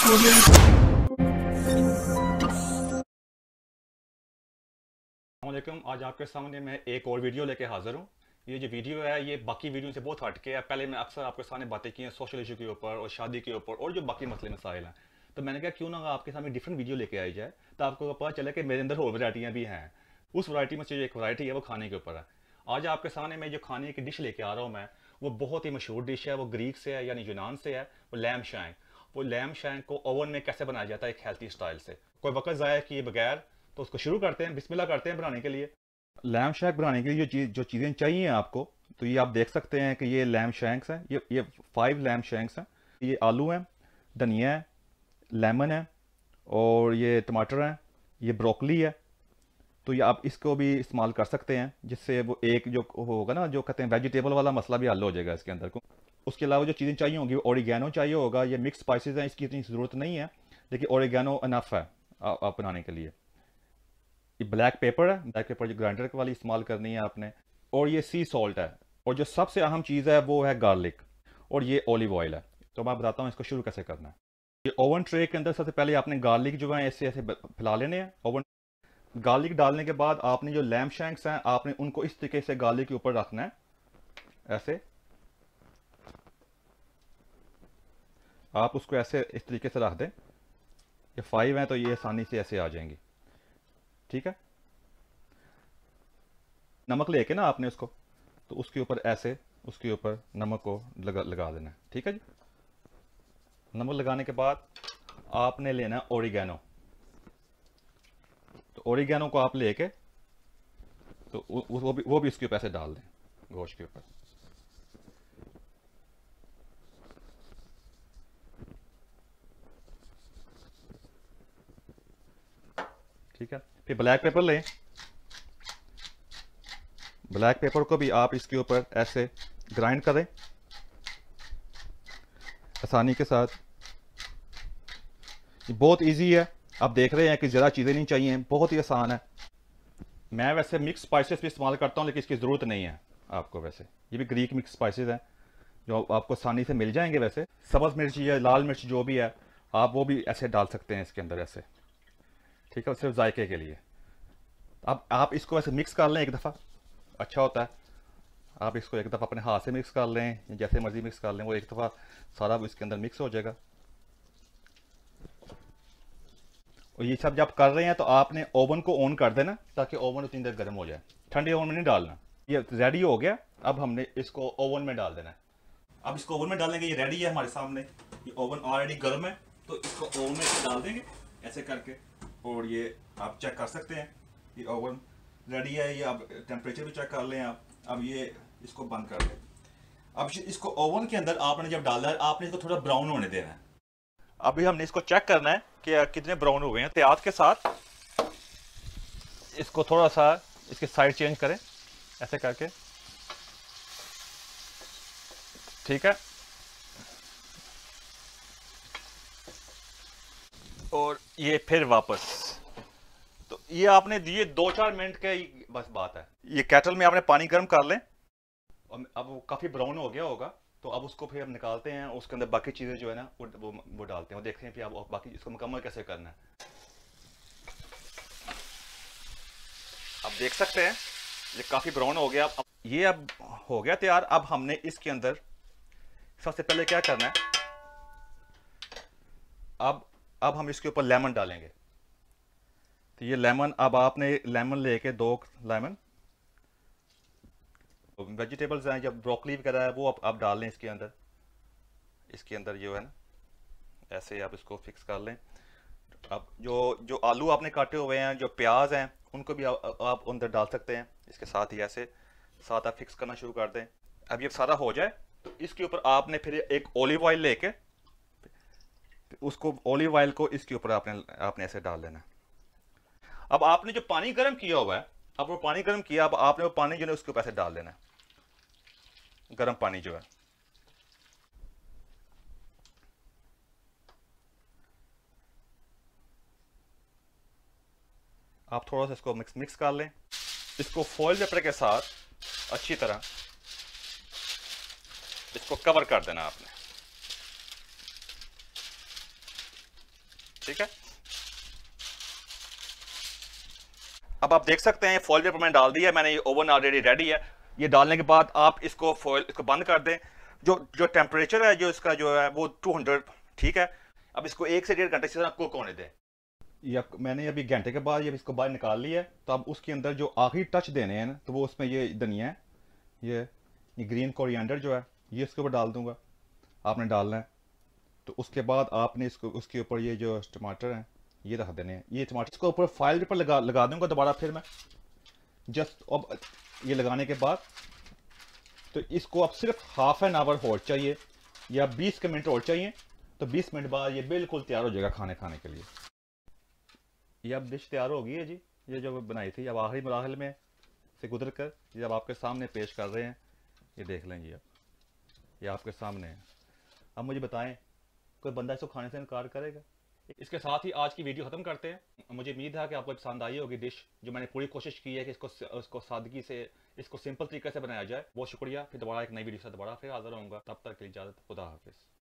अस्सलामुअलैकुम। आज आपके सामने मैं एक और वीडियो लेके हाजिर हूँ। ये जो वीडियो है ये बाकी वीडियो से बहुत हटके है। पहले मैं अक्सर आपके सामने बातें की हैं सोशल इशू के ऊपर और शादी के ऊपर और जो बाकी मसले मसाइल हैं, तो मैंने कहा क्यों ना आपके सामने डिफरेंट वीडियो लेके आई जाए, तो आपको पता चले कि मेरे अंदर और वैरायटियाँ भी हैं। उस वैरायटी में से जो एक वैरायटी है वो खाने के ऊपर है। आज आपके सामने मैं जो खाने की डिश लेके आ रहा हूँ मैं, वो बहुत ही मशहूर डिश है। वो ग्रीक से है यानी यूनान से है। वो लैम शैंक। वो लैम शैंक को ओवन में कैसे बनाया जाता है एक हेल्थी स्टाइल से, कोई वक्त ज़ाया किए बगैर, तो उसको शुरू करते हैं। बिस्मिल्लाह करते हैं बनाने के लिए। लैम शैक बनाने के लिए जो चीज़ें चाहिए आपको, तो ये आप देख सकते हैं कि ये लैम शैंक्स हैं। ये 5 लैम शैंक्स हैं। ये आलू हैं, धनिया है, लेमन है और ये टमाटर हैं, ये ब्रोकली है। तो ये आप इसको भी इस्तेमाल कर सकते हैं, जिससे वो एक जो होगा ना, जो कहते हैं वेजिटेबल वाला मसला भी हल हो जाएगा इसके अंदर को। उसके अलावा जो चीज़ें चाहिए होंगी, ओरिगैनो चाहिए होगा। ये मिक्स स्पाइसेस हैं, इसकी इतनी ज़रूरत नहीं है, लेकिन ओरिगैनो इनफ है आप बनाने के लिए। ये ब्लैक पेपर है, ब्लैक पेपर जो ग्राइंडर वाली इस्तेमाल करनी है आपने। और ये सी सॉल्ट है। और जो सबसे अहम चीज़ है वो है गार्लिक। और ये ऑलिव ऑयल है। तो मैं बताता हूँ इसको शुरू कैसे करना है। ये ओवन ट्रे के अंदर सबसे पहले आपने गार्लिक जो है ऐसे ऐसे फैला लेने हैं। ओवन गार्लिक डालने के बाद आपने जो लैम्प शैंक्स हैं आपने उनको इस तरीके से गार्लिक के ऊपर रखना है, ऐसे। आप उसको ऐसे इस तरीके से रख दें। ये 5 हैं तो ये आसानी से ऐसे आ जाएंगी, ठीक है। नमक लेके ना आपने उसको, तो उसके ऊपर ऐसे उसके ऊपर नमक को लगा देना है, ठीक है जी। नमक लगाने के बाद आपने लेना है ओरिगैनो। तो ओरिगैनो को आप लेके तो वो भी इसके ऊपर ऐसे डाल दें, गोश्त के ऊपर। ठीक है। फिर ब्लैक पेपर लें। ब्लैक पेपर को भी आप इसके ऊपर ऐसे ग्राइंड करें आसानी के साथ। ये बहुत इजी है। आप देख रहे हैं कि ज़्यादा चीज़ें नहीं चाहिए, बहुत ही आसान है। मैं वैसे मिक्स स्पाइसेस भी इस्तेमाल करता हूँ, लेकिन इसकी ज़रूरत नहीं है आपको। वैसे ये भी ग्रीक मिक्स स्पाइसेस हैं जो आपको आसानी से मिल जाएंगे। वैसे सब्ज़ मिर्च या लाल मिर्च जो भी है, आप वो भी ऐसे डाल सकते हैं इसके अंदर ऐसे, ठीक है, सिर्फ जायके के लिए। अब आप इसको ऐसे मिक्स कर लें एक दफ़ा, अच्छा होता है। आप इसको एक दफ़ा अपने हाथ से मिक्स कर लें, जैसे मर्जी मिक्स कर लें, वो एक दफ़ा सारा इसके अंदर मिक्स हो जाएगा। और ये सब जब कर रहे हैं तो आपने ओवन को ऑन कर देना, ताकि ओवन उतनी देर गर्म हो जाए। ठंडे ओवन में नहीं डालना। ये रेडी हो गया। अब हमने इसको ओवन में डाल देना है। अब इसको ओवन में डालेंगे। ये रेडी है हमारे सामने। ये ओवन ऑलरेडी गर्म है, तो इसको ओवन में डाल देंगे ऐसे करके। और ये आप चेक कर सकते हैं ये ओवन रेडी है। ये अब टेम्परेचर भी चेक कर लें आप। अब ये इसको बंद कर दें। अब इसको ओवन के अंदर आपने जब डाला है, आपने इसको थोड़ा ब्राउन होने देना है। अभी हमने इसको चेक करना है कि कितने ब्राउन हुए हैं। एहतियात के साथ इसको थोड़ा सा इसके साइड चेंज करें ऐसे करके, ठीक है। और ये फिर वापस, तो ये आपने दिए 2-4 मिनट के बस बात है। ये केटल में आपने पानी गर्म कर लें। अब वो काफ़ी ब्राउन हो गया होगा, तो अब उसको फिर हम निकालते हैं। उसके अंदर बाकी चीज़ें जो है ना वो डालते हैं। वो देखते हैं फिर अब बाकी इसको मुकम्मल कैसे करना है। अब देख सकते हैं ये काफ़ी ब्राउन हो गया। अब ये अब हो गया तैयार। अब हमने इसके अंदर सबसे पहले क्या करना है, अब हम इसके ऊपर लेमन डालेंगे। तो ये लेमन, अब आपने लेमन लेके 2 लेमन, वेजिटेबल्स हैं जब ब्रोकली वगैरह है वो आप डाल लें इसके अंदर। इसके अंदर जो है ना, ऐसे आप इसको फिक्स कर लें। अब जो आलू आपने काटे हुए हैं, जो प्याज हैं, उनको भी आप अंदर डाल सकते हैं इसके साथ ही। ऐसे साथ आप फिक्स करना शुरू कर दें। अब ये सारा हो जाए तो इसके ऊपर आपने फिर एक ऑलिव ऑयल लेके उसको ऑलिव ऑयल को इसके ऊपर आपने ऐसे डाल देना। अब आपने जो पानी गर्म किया हुआ है, अब वो पानी गर्म किया, अब आपने वो पानी जो है उसके ऊपर ऐसे डाल देना है, गर्म पानी जो है। आप थोड़ा सा इसको मिक्स कर लें। इसको फॉइल पेपर के साथ अच्छी तरह इसको कवर कर देना आपने। ठीक है। अब आप देख सकते हैं फॉइल पेपर मैंने डाल दिया, मैंने ये ओवन ऑलरेडी रेडी है। ये डालने के बाद आप इसको इसको बंद कर दें। जो जो टेम्परेचर है जो इसका जो है वो 200, ठीक है। अब इसको 1 से 1.5 घंटे से कुक होने दें। ये मैंने अभी घंटे के बाद ये इसको बाहर निकाल लिया है। तो अब उसके अंदर जो आखिरी टच देने हैं ना, तो वो उसमें ये धनिया है, ये ग्रीन कोरिएंडर जो है ये इसके ऊपर डाल दूंगा, आपने डालना है। तो उसके बाद आपने इसको उसके ऊपर ये जो टमाटर हैं ये रख देने हैं। ये टमाटर इसको ऊपर फॉइल पेपर लगा दूंगा दोबारा फिर मैं जस्ट। अब ये लगाने के बाद तो इसको अब सिर्फ हाफ एन आवर और चाहिए या 20 मिनट और चाहिए। तो 20 मिनट बाद ये बिल्कुल तैयार हो जाएगा खाने के लिए। ये अब डिश तैयार हो गई है जी, ये जो बनाई थी। अब आखिरी मराहल में से गुजर कर ये अब आपके सामने पेश कर रहे हैं। ये देख लें जी, अब ये आपके सामने है। अब मुझे बताएं, कोई बंदा इसको खाने से इनकार करेगा? इसके साथ ही आज की वीडियो खत्म करते हैं। मुझे उम्मीद है कि आपको पसंद आई होगी डिश, जो मैंने पूरी कोशिश की है कि इसको सादगी से, इसको सिंपल तरीके से बनाया जाए। बहुत शुक्रिया। फिर दोबारा एक नई वीडियो से दोबारा फिर हाजिर होऊंगा। तब तक के लिए इजाजत, खुदा हाफिज।